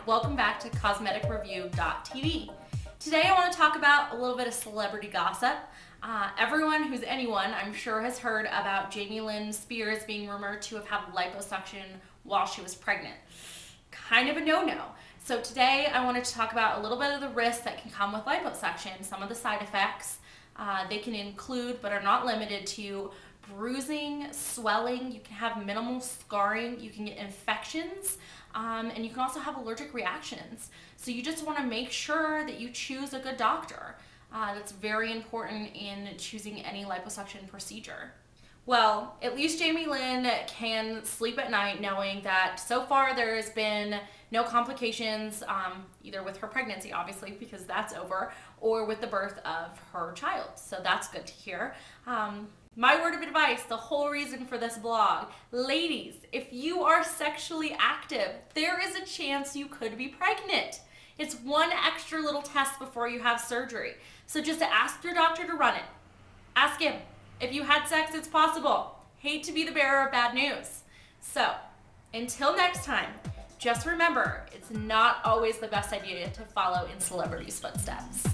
Welcome back to CosmeticReview.tv. Today I want to talk about a little bit of celebrity gossip. Everyone who's anyone, I'm sure, has heard about Jamie Lynn Spears being rumored to have had liposuction while she was pregnant. Kind of a no-no. So today I wanted to talk about a little bit of the risks that can come with liposuction, some of the side effects. They can include, but are not limited to, bruising, swelling, you can have minimal scarring, you can get infections, and you can also have allergic reactions. So you just want to make sure that you choose a good doctor. That's very important in choosing any liposuction procedure. Well, at least Jamie Lynn can sleep at night knowing that so far there's been no complications, either with her pregnancy, obviously, because that's over, or with the birth of her child. So that's good to hear. My word of advice, the whole reason for this blog, ladies, if you are sexually active, there is a chance you could be pregnant. It's one extra little test before you have surgery. So just ask your doctor to run it. Ask him. If you had sex, it's possible. Hate to be the bearer of bad news. So until next time, just remember, it's not always the best idea to follow in celebrities' footsteps.